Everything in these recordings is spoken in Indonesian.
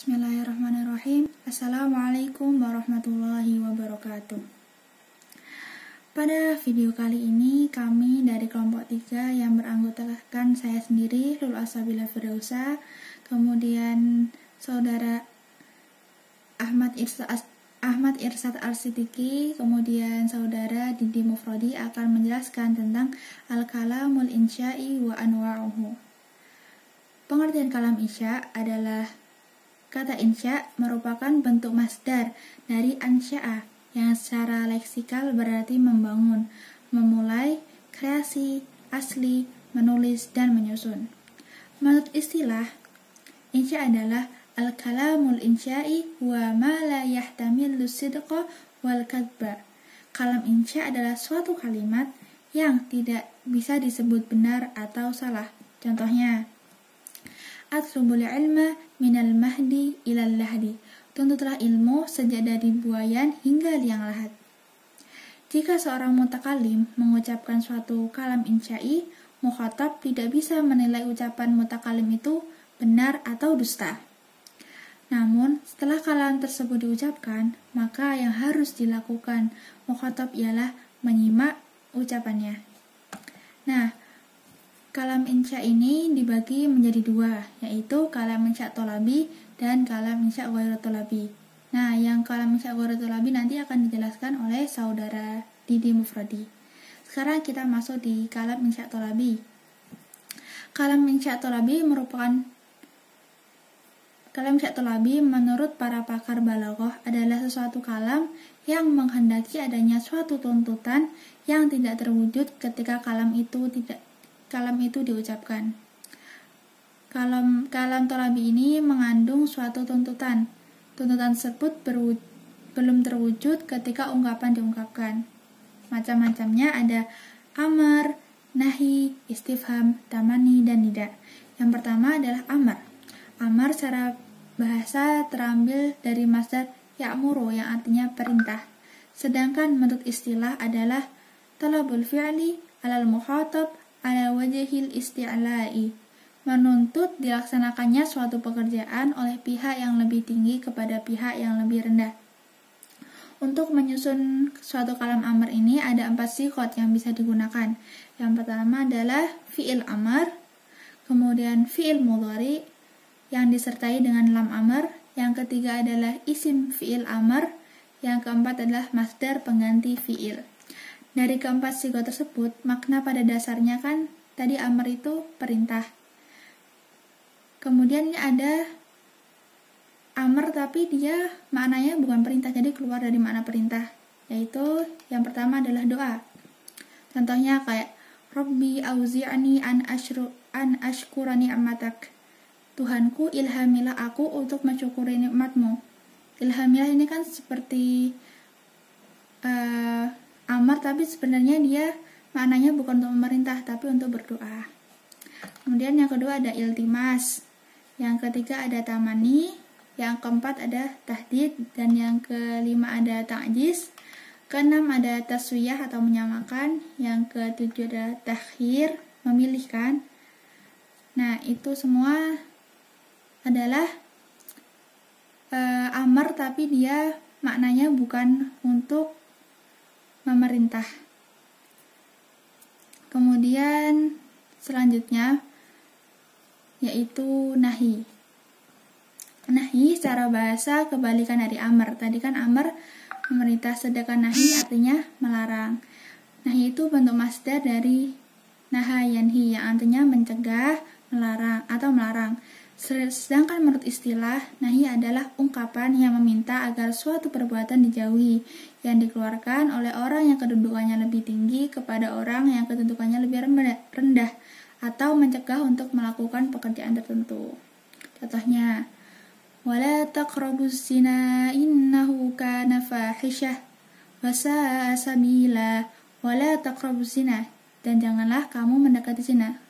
Bismillahirrahmanirrahim. Assalamualaikum warahmatullahi wabarakatuh. Pada video kali ini kami dari kelompok 3 yang beranggotakan saya sendiri, Lul Asabila Firdausa, kemudian saudara Ahmad Irsad Al-Siddiqi, kemudian saudara Didi Mufrodi akan menjelaskan tentang al-kalamul insya'i wa anwa'uhu. Pengertian kalam insya adalah kata insya merupakan bentuk masdar dari ansya'a yang secara leksikal berarti membangun, memulai, kreasi, asli, menulis, dan menyusun. Menurut istilah, insya adalah al-kalamul insya'i wa ma la yahtamilu sidqa wal kadba. Kalam insya adalah suatu kalimat yang tidak bisa disebut benar atau salah. Contohnya, atlubul ilma minal mahdi ilal lahdi. Tuntutlah ilmu sejak dari buayan hingga liang lahat. Jika seorang mutakalim mengucapkan suatu kalam insya'i, mukhatab tidak bisa menilai ucapan mutakalim itu benar atau dusta. Namun, setelah kalam tersebut diucapkan, maka yang harus dilakukan mukhatab ialah menyimak ucapannya. Nah, kalam insya ini dibagi menjadi dua, yaitu kalam insya tolabi dan kalam insya ghairu tolabi. Nah, yang kalam insya ghairu tolabi nanti akan dijelaskan oleh saudara Didi Mufrodi. Sekarang kita masuk di kalam insya tolabi. Kalam insya tolabi menurut para pakar balaghah adalah sesuatu kalam yang menghendaki adanya suatu tuntutan yang tidak terwujud ketika kalam itu diucapkan. Kalam tolabi ini mengandung suatu tuntutan. Tuntutan tersebut belum terwujud ketika ungkapan diungkapkan. Macam-macamnya ada amar, nahi, istifham, tamani, dan nida. Yang pertama adalah amar. Amar secara bahasa terambil dari masdar ya'muru yang artinya perintah. Sedangkan menurut istilah adalah talabul fi'li alal mukhatab ala wajhil isti'la'i, menuntut dilaksanakannya suatu pekerjaan oleh pihak yang lebih tinggi kepada pihak yang lebih rendah. Untuk menyusun suatu kalam amar ini ada 4 sighot yang bisa digunakan. Yang pertama adalah fi'il amar, kemudian fi'il mudhari yang disertai dengan lam amar, yang ketiga adalah isim fi'il amar, yang keempat adalah masdar pengganti fi'il. Dari keempat sighah tersebut, makna pada dasarnya kan tadi amar itu perintah. Kemudian ini ada amar tapi dia maknanya bukan perintah, jadi keluar dari makna perintah. Yaitu yang pertama adalah doa. Contohnya kayak Rabbi auzi'ni an ashkura ni'matak. Tuhanku, ilhamilah aku untuk mensyukuri nikmatmu. Ilhamilah ini kan seperti amar, tapi sebenarnya dia maknanya bukan untuk memerintah, tapi untuk berdoa. Kemudian yang kedua ada iltimas, yang ketiga ada tamani, yang keempat ada tahdid, dan yang kelima ada ta'jiz, keenam ada taswiyah atau menyamakan, yang ketujuh ada takhir, memilihkan. Nah, itu semua adalah amar, tapi dia maknanya bukan untuk memerintah. Kemudian selanjutnya yaitu nahi. Nahi secara bahasa kebalikan dari amar. Tadi kan amar memerintah, sedangkan nahi artinya melarang. Nahi itu bentuk masdar dari naha yanhi yang artinya mencegah, melarang atau melarang. Sedangkan menurut istilah, nahi adalah ungkapan yang meminta agar suatu perbuatan dijauhi, yang dikeluarkan oleh orang yang kedudukannya lebih tinggi kepada orang yang kedudukannya lebih rendah, atau mencegah untuk melakukan pekerjaan tertentu. Contohnya, wala taqrabuz zina innahu kana fahisyah wa sa'a sabila. Wala taqrabuz zina, dan janganlah kamu mendekati zina.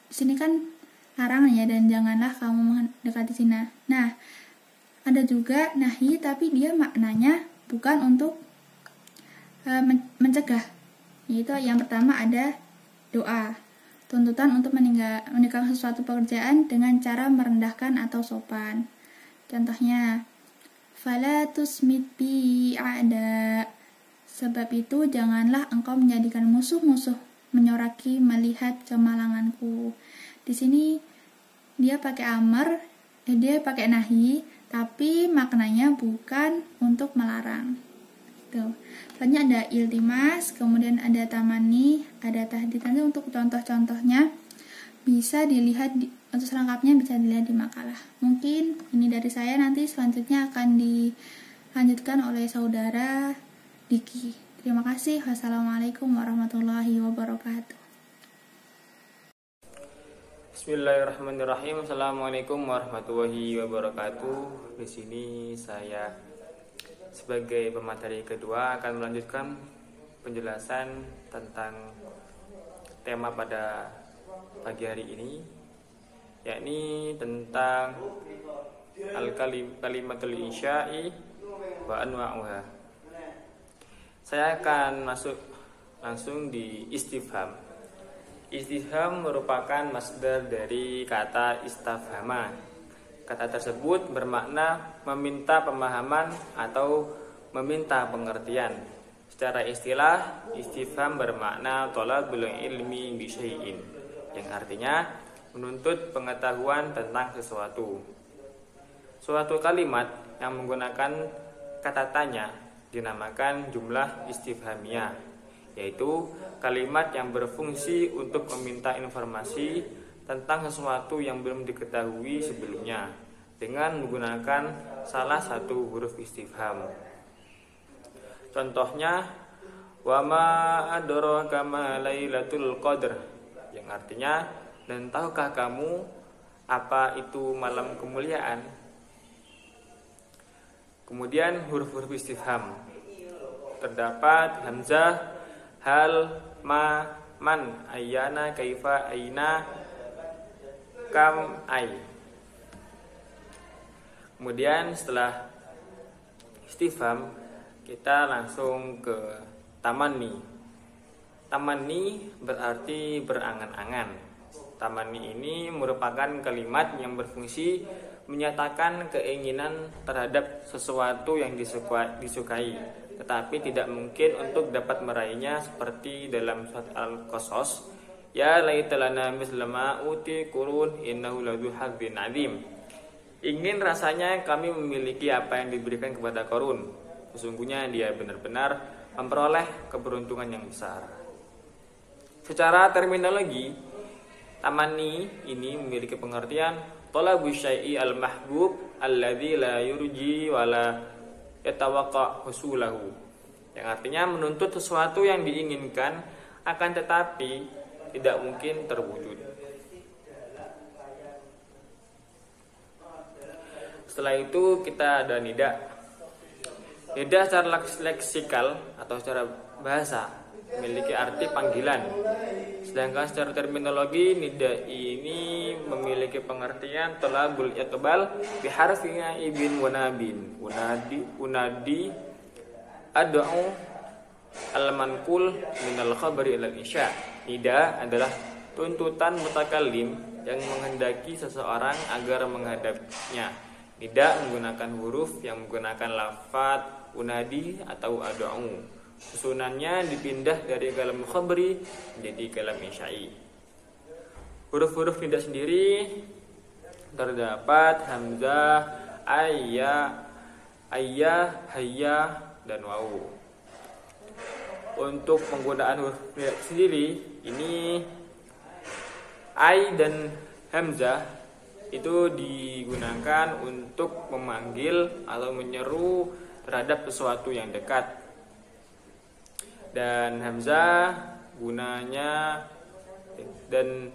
Di sini kan larangan ya, dan janganlah kamu mendekati zina. Nah, ada juga nahi tapi dia maknanya bukan untuk mencegah. Yaitu yang pertama ada doa. tuntutan untuk meninggalkan sesuatu pekerjaan dengan cara merendahkan atau sopan. Contohnya, fala tusmit bi a'da. Sebab itu janganlah engkau menjadikan musuh-musuh menyoraki melihat kemalanganku. Di sini dia pakai amar, dia pakai nahi, tapi maknanya bukan untuk melarang. Tuh. Selanjutnya ada iltimas, kemudian ada tamani, ada tahdid. Nanti untuk contoh-contohnya bisa dilihat untuk selengkapnya bisa dilihat di makalah. Mungkin ini dari saya, nanti selanjutnya akan dilanjutkan oleh saudara Diki. Terima kasih. Wassalamualaikum warahmatullahi wabarakatuh. Bismillahirrahmanirrahim. Assalamualaikum warahmatullahi wabarakatuh. Di sini saya sebagai pemateri kedua akan melanjutkan penjelasan tentang tema pada pagi hari ini, yakni tentang al-kalimatul insya'i wa anwa'uha. Saya akan masuk langsung di istifham. Istifham merupakan masdar dari kata istafhama. Kata tersebut bermakna meminta pemahaman atau meminta pengertian. Secara istilah, istifham bermakna thalabul ilmi bi syai'in, yang artinya menuntut pengetahuan tentang sesuatu. Suatu kalimat yang menggunakan kata tanya dinamakan jumlah istifhamiyah, yaitu kalimat yang berfungsi untuk meminta informasi tentang sesuatu yang belum diketahui sebelumnya dengan menggunakan salah satu huruf istifham. Contohnya, wa ma adraka ma lailatul qadr, yang artinya, dan tahukah kamu apa itu malam kemuliaan? Kemudian huruf-huruf istifham. Terdapat hamzah, hal, ma, man, ayyana, kaifa, aina, kam, ai. Kemudian setelah istifham, kita langsung ke tamanni. Tamanni berarti berangan-angan. Tamanni ini merupakan kalimat yang berfungsi menyatakan keinginan terhadap sesuatu yang disukai, tetapi tidak mungkin untuk dapat meraihnya, seperti dalam surat Al-Qasas, ya laitalana mislama uti qurun innahu ladzu hadzin adzim. Ingin rasanya kami memiliki apa yang diberikan kepada Qarun. Sesungguhnya dia benar-benar memperoleh keberuntungan yang besar. Secara terminologi, tamanni ini memiliki pengertian talabu syai'i al-mahbub alladzi la yurji wa la yatawaqqa husulahu, yang artinya menuntut sesuatu yang diinginkan akan tetapi tidak mungkin terwujud. Setelah itu kita ada nida. Nida secara leksikal atau secara bahasa memiliki arti panggilan. Sedangkan secara terminologi, nida ini memiliki pengertian talabul iqbal bi harfinya ibn wanabin. Unadi ad'u al-manqul minal khabari ilal insya. Nida adalah tuntutan mutakallim yang menghendaki seseorang agar menghadapnya. Nida menggunakan huruf yang menggunakan lafaz unadi atau ad'u. Susunannya dipindah dari kalam khabari menjadi kalam insya'i. Huruf-huruf nida sendiri terdapat hamzah, ayya, hayya, dan wawu. Untuk penggunaan huruf nida sendiri, ini ay dan hamzah itu digunakan untuk memanggil atau menyeru terhadap sesuatu yang dekat. Dan hamzah gunanya, dan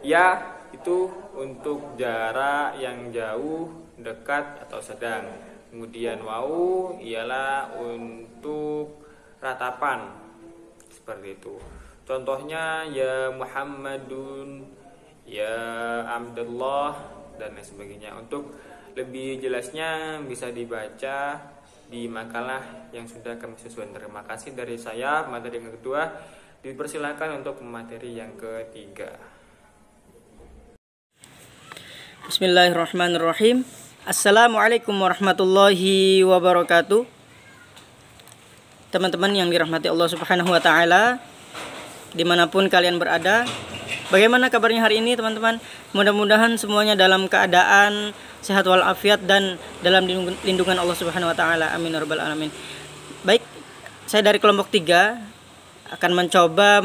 ya itu untuk jarak yang jauh, dekat, atau sedang. Kemudian wawu ialah untuk ratapan, seperti itu. Contohnya ya Muhammadun, ya Abdullah, dan lain sebagainya. Untuk lebih jelasnya bisa dibaca di makalah yang sudah kami susun. Terima kasih dari saya, materi yang kedua. Dipersilakan untuk materi yang ketiga. Bismillahirrahmanirrahim. Assalamualaikum warahmatullahi wabarakatuh. Teman-teman yang dirahmati Allah Subhanahu wa Ta'ala, dimanapun kalian berada, bagaimana kabarnya hari ini teman-teman? Mudah-mudahan semuanya dalam keadaan sehat walafiat dan dalam lindungan Allah Subhanahu wa Ta'ala. Amin ya rabbal alamin. Baik, saya dari kelompok 3 akan mencoba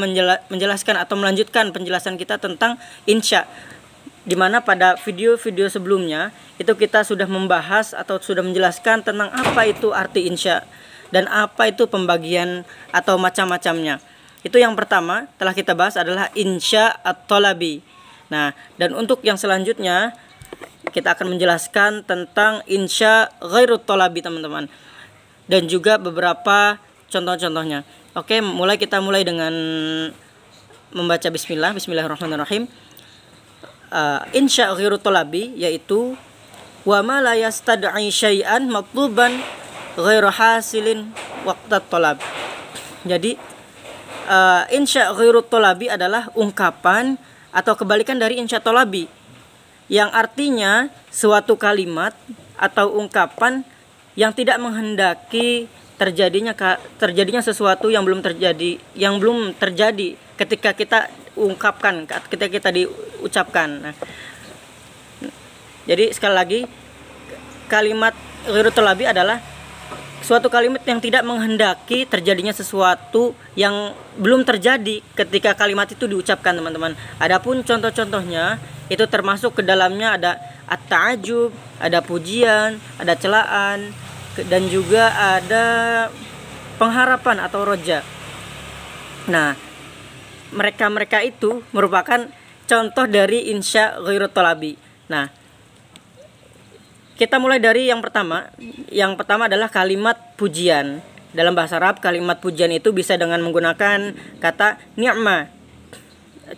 menjelaskan atau melanjutkan penjelasan kita tentang insya, di mana pada video-video sebelumnya itu kita sudah membahas atau sudah menjelaskan tentang apa itu arti insya dan apa itu pembagian atau macam-macamnya. Itu yang pertama telah kita bahas adalah insya at-talabi. Nah, dan untuk yang selanjutnya kita akan menjelaskan tentang insya ghairut talabi teman-teman, dan juga beberapa contoh-contohnya. Oke, kita mulai dengan membaca Bismillahirrahmanirrahim. Insya ghairut talabi yaitu wa ma la yastad'i syai'an matluban ghairu hasilin waqtat talab. Jadi insya ghairut talabi adalah ungkapan atau kebalikan dari insya talabi, yang artinya suatu kalimat atau ungkapan yang tidak menghendaki terjadinya sesuatu yang belum terjadi ketika kita ungkapkan, ketika kita diucapkan. Nah, jadi sekali lagi, kalimat ghairut talabi adalah suatu kalimat yang tidak menghendaki terjadinya sesuatu yang belum terjadi ketika kalimat itu diucapkan teman-teman. Adapun contoh-contohnya itu termasuk ke dalamnya ada at-ta'ajub, ada pujian, ada celaan, dan juga ada pengharapan atau roja. Nah, mereka itu merupakan contoh dari insya ghairut talabi. Nah, kita mulai dari yang pertama. Yang pertama adalah kalimat pujian. Dalam bahasa Arab, kalimat pujian itu bisa dengan menggunakan kata ni'ma.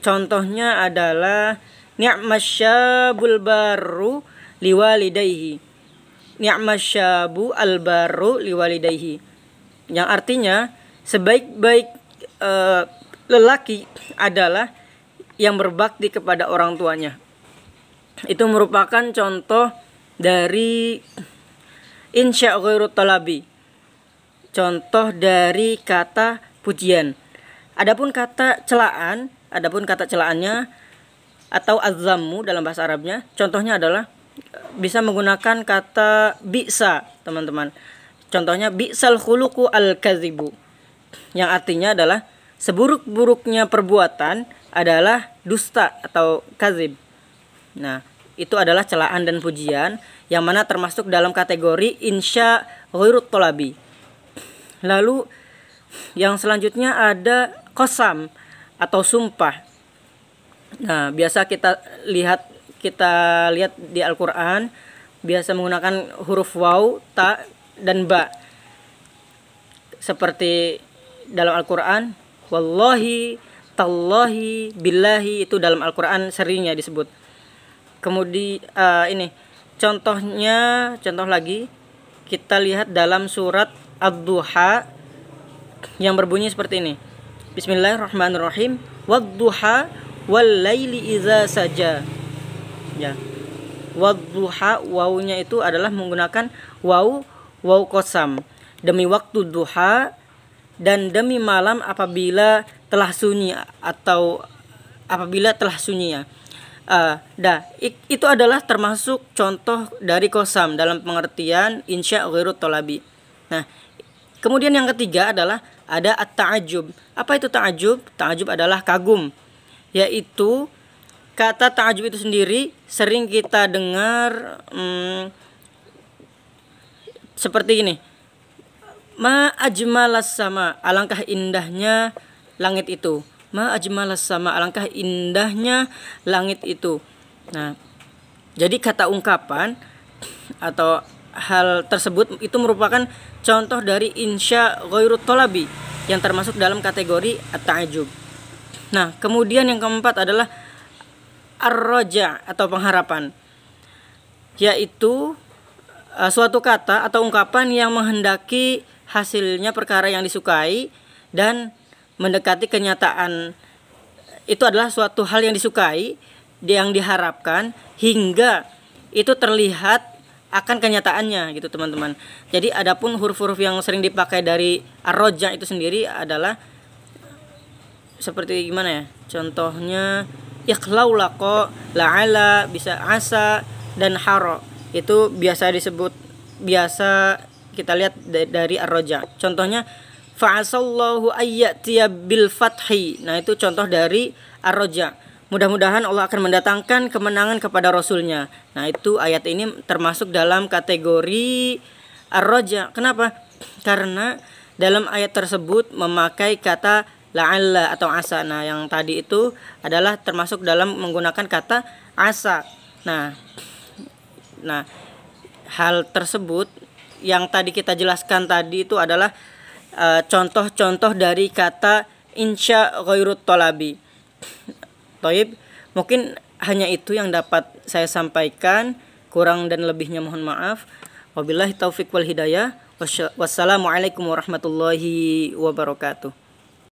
Contohnya adalah ni'masyabul barru liwalidayhi. Ni'masyabu al-barru liwalidayhi, yang artinya sebaik-baik lelaki adalah yang berbakti kepada orang tuanya. Itu merupakan contoh dari insya ghairut talabi, contoh dari kata pujian. Adapun kata celaannya atau azzammu dalam bahasa Arabnya, contohnya adalah bisa menggunakan kata bi'sa teman-teman. Contohnya bi'sal khuluqu al-kadzibu, yang artinya adalah seburuk-buruknya perbuatan adalah dusta atau kadzib. Nah, itu adalah celaan dan pujian yang mana termasuk dalam kategori insya ghairut talabi. Lalu yang selanjutnya ada qasam atau sumpah. Nah, biasa kita lihat di Al-Quran biasa menggunakan huruf waw, ta, dan ba. Seperti dalam Al-Quran, wallahi, tallahi, billahi, itu dalam Al-Quran seringnya disebut. Kemudian contoh lagi kita lihat dalam surat Ad-Duha yang berbunyi seperti ini. Bismillahirrahmanirrahim. Wad-duha wal laili idza saja. Ya. Wadduha, wawunya itu adalah menggunakan waw qasam. Demi waktu duha dan demi malam apabila telah sunyi atau apabila telah sunyi ya. Itu adalah termasuk contoh dari qasam dalam pengertian insya ghairut talabi. Nah, kemudian yang ketiga adalah ada at-ta'ajub. Apa itu ta'ajub? Ta'ajub adalah kagum, yaitu kata ta'ajub itu sendiri sering kita dengar seperti ini. Ma ajmalas sama, alangkah indahnya langit itu. Ma ajmalas sama, alangkah indahnya langit itu. Nah, jadi kata ungkapan atau hal tersebut itu merupakan contoh dari insya ghairut talabi yang termasuk dalam kategori at-ta'ajub. Nah, kemudian yang keempat adalah ar-raja atau pengharapan, yaitu suatu kata atau ungkapan yang menghendaki hasilnya perkara yang disukai dan mendekati kenyataan. Itu adalah suatu hal yang disukai, yang diharapkan hingga itu terlihat akan kenyataannya gitu teman-teman. Jadi adapun huruf-huruf yang sering dipakai dari ar-roja itu sendiri adalah seperti gimana ya? Contohnya ikhlau laqo, la'ala, bisa asa dan haro. Itu biasa kita lihat dari ar-roja. Contohnya fa'asallahu ayyatiya bil fathi. Nah, itu contoh dari ar-roja. Mudah-mudahan Allah akan mendatangkan kemenangan kepada Rasulnya. Nah, itu ayat ini termasuk dalam kategori ar-roja. Kenapa? Karena dalam ayat tersebut memakai kata la'alla atau asa. Nah, yang tadi itu adalah termasuk dalam menggunakan kata asa. Nah, hal tersebut yang tadi kita jelaskan tadi itu adalah contoh-contoh dari kata insya ghairut talabi. Toib, mungkin hanya itu yang dapat saya sampaikan. Kurang dan lebihnya mohon maaf. Wabillahi taufiq wal hidayah. Wassalamualaikum warahmatullahi wabarakatuh.